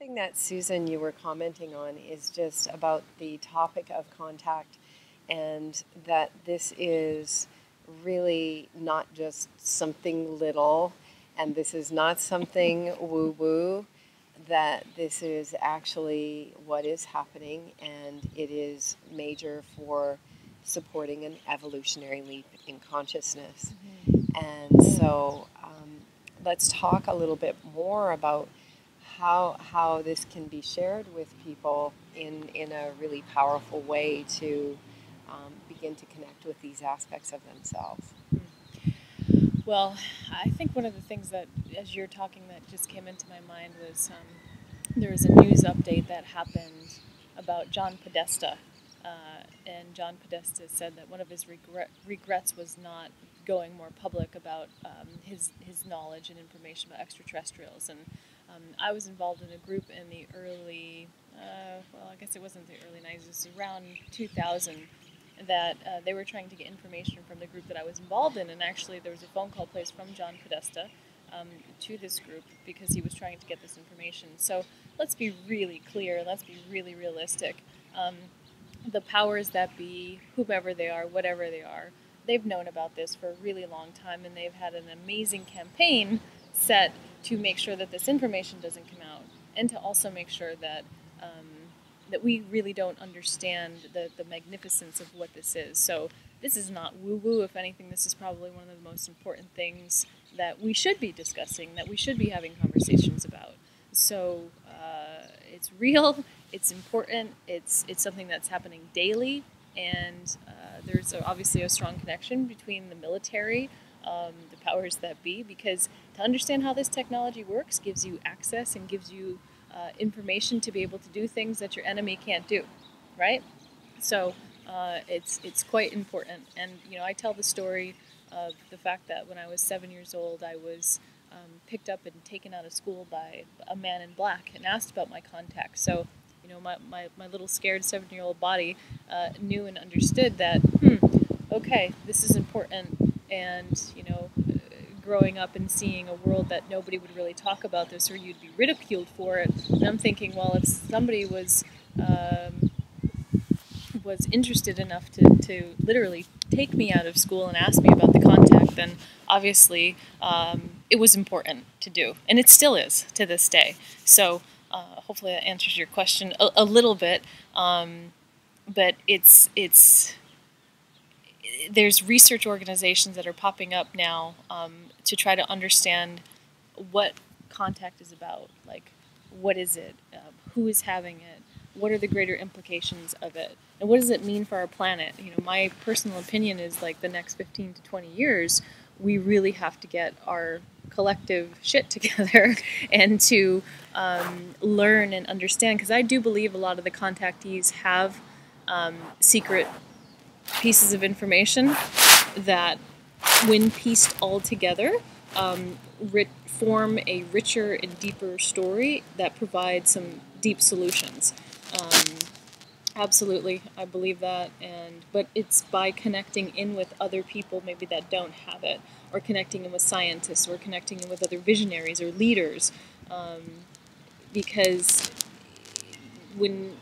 Thing that Susan, you were commenting on is just about the topic of contact, and that this is really not just something little, and this is not something woo woo, that this is actually what is happening, and it is major for supporting an evolutionary leap in consciousness. And so let's talk a little bit more about how this can be shared with people in a really powerful way to begin to connect with these aspects of themselves. Well, I think one of the things that, as you're talking, that just came into my mind was there was a news update that happened about John Podesta. And John Podesta said that one of his regrets was not going more public about his knowledge and information about extraterrestrials. And I was involved in a group in the early, well, I guess it wasn't the early 90s, it was around 2000, that they were trying to get information from the group that I was involved in. And actually, there was a phone call placed from John Podesta to this group because he was trying to get this information. So let's be really clear, let's be really realistic. The powers that be, whomever they are, whatever they are, they've known about this for a really long time, and they've had an amazing campaign set to make sure that this information doesn't come out, and to also make sure that that we really don't understand the magnificence of what this is. So this is not woo-woo. If anything, this is probably one of the most important things that we should be discussing, that we should be having conversations about. So it's real, it's important, it's something that's happening daily, and there's obviously a strong connection between the military, the powers that be, because to understand how this technology works gives you access and gives you information to be able to do things that your enemy can't do, right? So it's quite important. And I tell the story of the fact that when I was 7 years old, I was picked up and taken out of school by a man in black and asked about my contact. So my little scared 7-year-old body knew and understood that okay, this is important. And growing up and seeing a world that nobody would really talk about this, or you'd be ridiculed for it. And I'm thinking, well, if somebody was interested enough to literally take me out of school and ask me about the contact, then obviously it was important to do, and it still is to this day. So hopefully that answers your question a little bit, but there's research organizations that are popping up now to try to understand what contact is about. Like, what is it? Who is having it? What are the greater implications of it? And what does it mean for our planet? My personal opinion is, like, the next 15 to 20 years, we really have to get our collective shit together and to learn and understand. Because I do believe a lot of the contactees have secret pieces of information that, when pieced all together, form a richer and deeper story that provides some deep solutions. Absolutely, I believe that, but it's by connecting in with other people maybe that don't have it, or connecting in with scientists, or connecting in with other visionaries or leaders, because when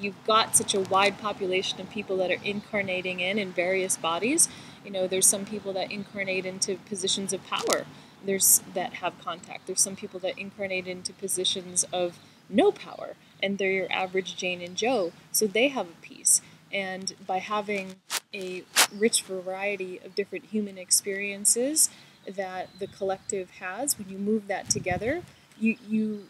you've got such a wide population of people that are incarnating in various bodies, there's some people that incarnate into positions of power. There's that have contact. There's some people that incarnate into positions of no power, and they're your average Jane and Joe, so they have a piece. And by having a rich variety of different human experiences that the collective has, when you move that together, you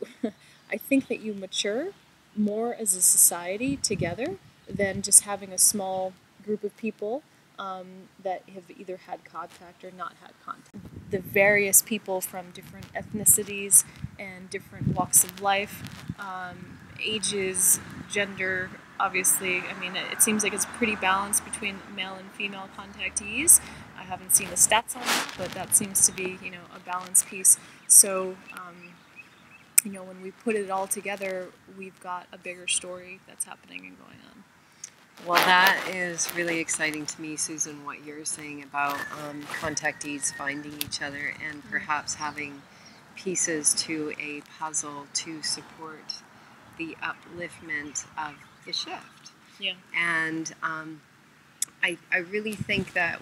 I think that you mature more as a society together than just having a small group of people that have either had contact or not had contact. The various people from different ethnicities and different walks of life, ages, gender, obviously. I mean, it seems like it's pretty balanced between male and female contactees. I haven't seen the stats on that, but that seems to be, a balanced piece. So, when we put it all together, we've got a bigger story that's happening and going on. Well, that is really exciting to me, Susan, what you're saying about contactees finding each other and perhaps having pieces to a puzzle to support the upliftment of the shift. Yeah. And I really think that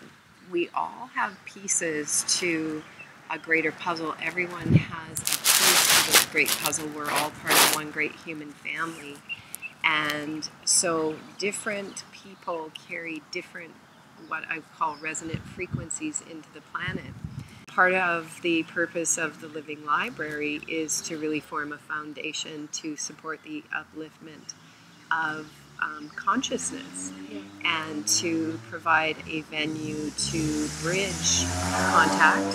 we all have pieces to a greater puzzle. Everyone has a piece to this great puzzle. We're all part of one great human family. And so different people carry different, what I call resonant frequencies into the planet. Part of the purpose of the Living Library is to really form a foundation to support the upliftment of consciousness, and to provide a venue to bridge contact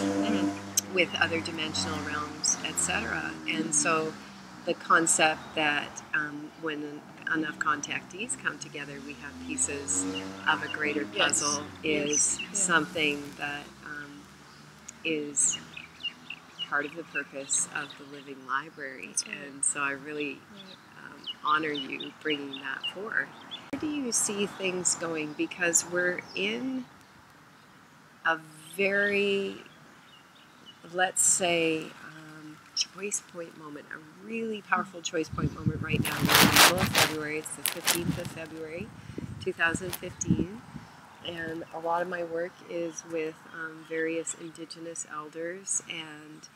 with other dimensional realms, etc. And so the concept that when enough contactees come together, we have pieces of a greater puzzle is something that is part of the purpose of the Living Library. And so I really honor you bringing that forward. Where do you see things going? Because we're in a very, let's say, choice point moment, a really powerful choice point moment right now. We're in the middle of February. It's the 15th of February, 2015. And a lot of my work is with various Indigenous elders, and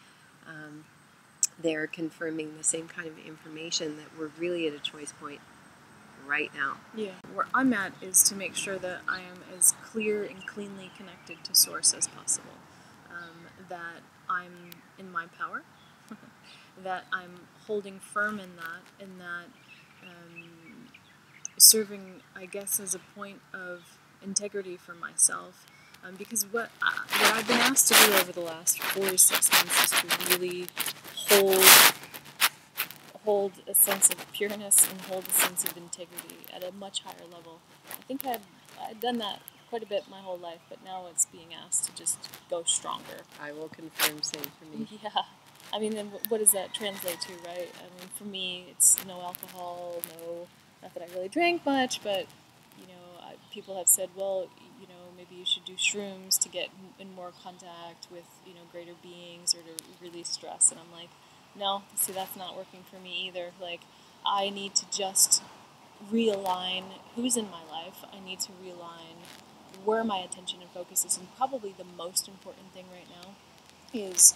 they're confirming the same kind of information, that we're really at a choice point right now. Yeah. Where I'm at is to make sure that I am as clear and cleanly connected to Source as possible. That I'm in my power, that I'm holding firm in that, and that serving, I guess, as a point of integrity for myself. Because what I've been asked to do over the last 4 to 6 months is to really hold a sense of pureness and hold a sense of integrity at a much higher level. I think I'd done that quite a bit my whole life, but now it's being asked to just go stronger. I will confirm, same for me. Yeah. I mean, then what does that translate to, right? I mean, for me, it's no alcohol, not that I really drank much, but, people have said, well, maybe you should do shrooms to get in more contact with, greater beings, or to release stress. And I'm like, no, see, that's not working for me either. Like, I need to just realign who's in my life. I need to realign where my attention and focus is. And probably the most important thing right now is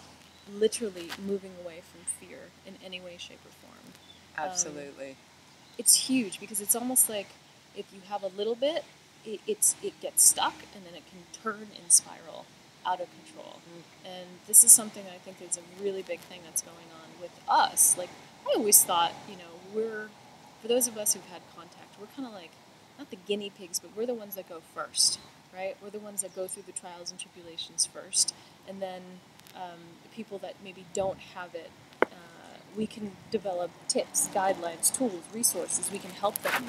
literally moving away from fear in any way, shape, or form. Absolutely. It's huge, because it's almost like if you have a little bit, it gets stuck, and then it can turn and spiral out of control. And this is something I think is a really big thing that's going on with us. Like, I always thought, for those of us who've had contact, we're kind of like, not the guinea pigs, but we're the ones that go first, right? We're the ones that go through the trials and tribulations first. And then the people that maybe don't have it, we can develop tips, guidelines, tools, resources. We can help them,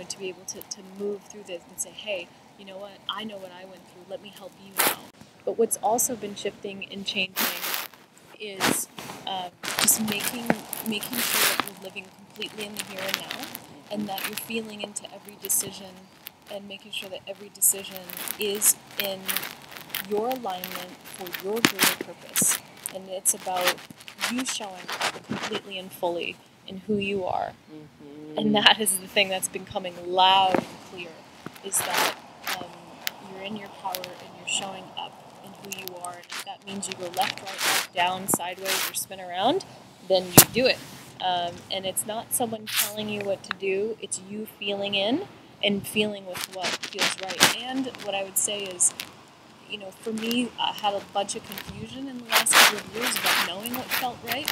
to be able to move through this and say, hey, you know what? I know what I went through. Let me help you now. But what's also been shifting and changing is just making sure that you're living completely in the here and now, and that you're feeling into every decision, and making sure that every decision is in your alignment for your greater purpose. And it's about you showing up completely and fully in who you are. And that is the thing that's been coming loud and clear, is that you're in your power and you're showing up in who you are. And if that means you go left, right, up, down, sideways, or spin around, then you do it. And it's not someone telling you what to do, it's you feeling in and feeling with what feels right. And what I would say is, for me, I had a bunch of confusion in the last couple of years about knowing what felt right.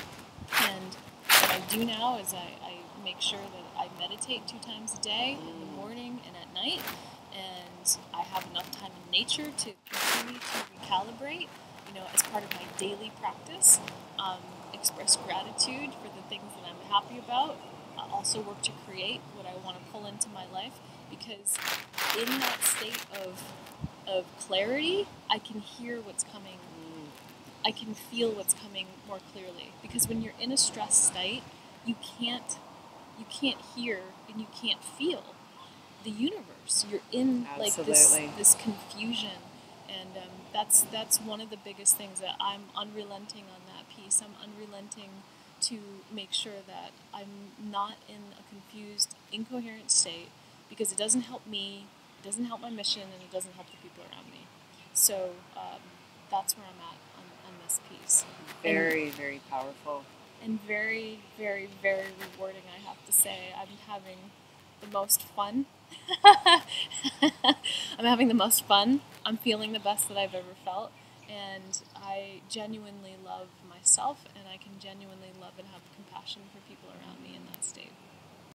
And what I do now is I make sure that I meditate 2 times a day, in the morning and at night. And I have enough time in nature to continue to recalibrate, as part of my daily practice. Express gratitude for the things that I'm happy about. Also work to create what I want to pull into my life, because in that state of clarity, I can hear what's coming. I can feel what's coming more clearly. Because when you're in a stressed state, you can't hear and you can't feel the universe. You're in like this confusion, and that's one of the biggest things that I'm unrelenting on that piece. I'm unrelenting to make sure that I'm not in a confused, incoherent state, because it doesn't help me, it doesn't help my mission, and it doesn't help the people around me. So that's where I'm at on this piece. Very, very powerful. And very, very, very rewarding, I have to say. I'm having the most fun. I'm having the most fun. I'm feeling the best that I've ever felt. And I genuinely love myself, and I can genuinely love and have compassion for people around me in that state.